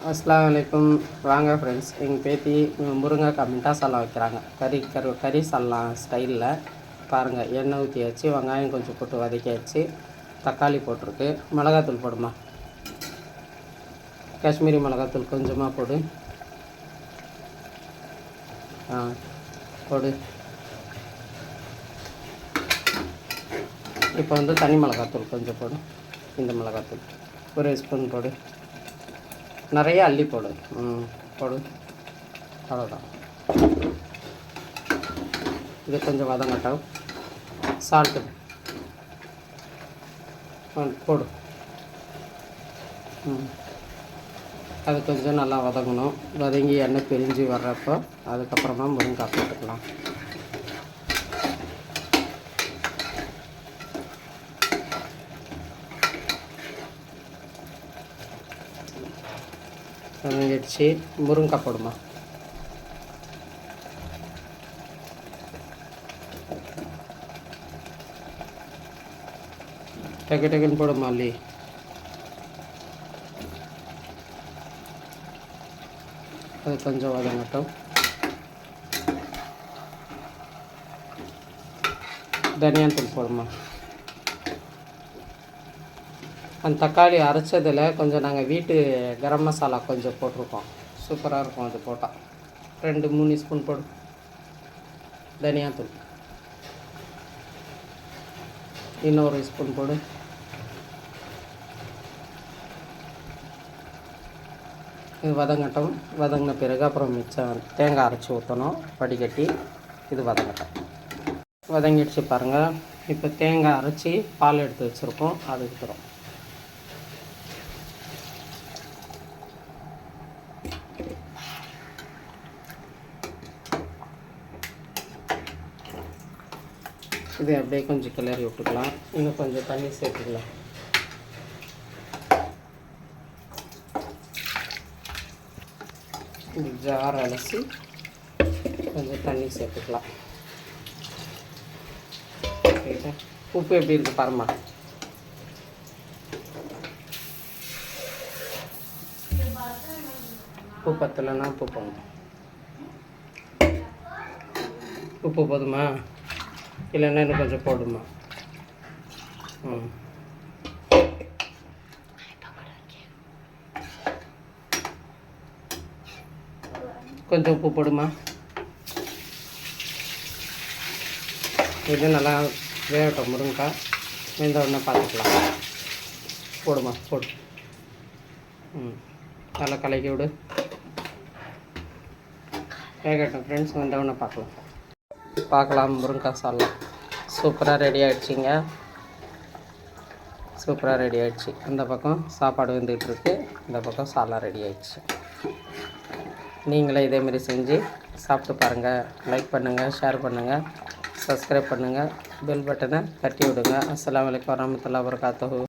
அஸ்ஸலாமு அலைக்கும். வாங்க ஃப்ரெண்ட்ஸ், எங்கள் பேத்தி முருங்கைக்காய் மிட்டாசாலா வைக்கிறாங்க. கறி சால்லாம் ஸ்டைலில் பாருங்கள். எண்ணெய் ஊற்றியாச்சு, வெங்காயம் கொஞ்சம் போட்டு வதக்கியாச்சு, தக்காளி போட்டிருக்கு. மிளகாத்தூள் போடுமா, காஷ்மீரி மிளகாத்தூள் கொஞ்சமாக போடு. போடு. இப்போ தனி மிளகாத்தூள் கொஞ்சம் போடு. இந்த மிளகாத்தூள் ஒரு ஸ்பூன் போடு. நிறைய அள்ளி போடு. போடு. அவ்வளோதான். இது கொஞ்சம் வதங்கட்டும். சால்ட்டு போடு. அது கொஞ்சம் நல்லா வதங்கணும். வதங்கி எண்ணெய் பிரிஞ்சு வர்றப்போ அதுக்கப்புறமா முருங்கைக்காய் போட்டுக்கலாம். வதங்கிடுச்சு. முருங்கைக்காய் போடுமா. டக்குன்னு போடுமா அல்லி. அது கொஞ்சம் வதங்கட்டும். தனியாத்தூள் போடுமா. அந்த தக்காளி அரைச்சதில் கொஞ்சம் நாங்கள் வீட்டு கரம் மசாலா கொஞ்சம் போட்டிருக்கோம். சூப்பராக இருக்கும் அது போட்டால். 2-3 ஸ்பூன் போடு. தனியாத்தூள் இன்னொரு ஸ்பூன் போடு. இது வதங்கட்டும். வதங்கின பிறகு அப்புறம் மிச்சம் தேங்காய் அரைச்சி ஊற்றணும் வடிகட்டி. இது வதங்கட்டும். வதங்கிடுச்சு பாருங்கள். இப்போ தேங்காய் அரைச்சி பால் எடுத்து வச்சுருக்கோம், அது ஊற்றுறோம். இது அப்படியே கொஞ்சம் கிளறி விட்டுக்கலாம். இன்னும் கொஞ்சம் தண்ணி சேர்த்துக்கலாம். இந்த ஜார் அலசி கொஞ்சம் தண்ணி சேர்த்துக்கலாம். உப்பு எப்படி இருக்குது பாருமா. உப்பு பத்தலைன்னா உப்பு போடணும். உப்பு போதுமா, இல்லைன்னா இன்னும் கொஞ்சம் போடுமா. கொஞ்சம் உப்பு போடுமா. இது நல்லா வேகட்டும். முருங்கைக்காய் வெந்த உடனே பார்த்துக்கலாம். போடுமா, போடு. நல்லா கலக்கி விடு. வேகட்டும் ஃப்ரெண்ட்ஸ், வெந்த உடனே பார்க்கலாம். முருங்கைக்காய் சால்லாம் சூப்பராக ரெடி ஆகிடுச்சிங்க. சூப்பராக ரெடி ஆகிடுச்சு. இந்த பக்கம் சாப்பாடு வந்துகிட்ருக்கு, இந்த பக்கம் சால்லாம் ரெடி ஆகிடுச்சு. நீங்களே இதேமாரி செஞ்சு சாப்பிட்டு பாருங்கள். லைக் பண்ணுங்கள், ஷேர் பண்ணுங்கள், சப்ஸ்கிரைப் பண்ணுங்கள், பெல் பட்டனை தட்டி விடுங்க. அஸ்ஸலாமு அலைக்கும் வரஹ்மத்துல்லாஹி வபரகாத்துஹு.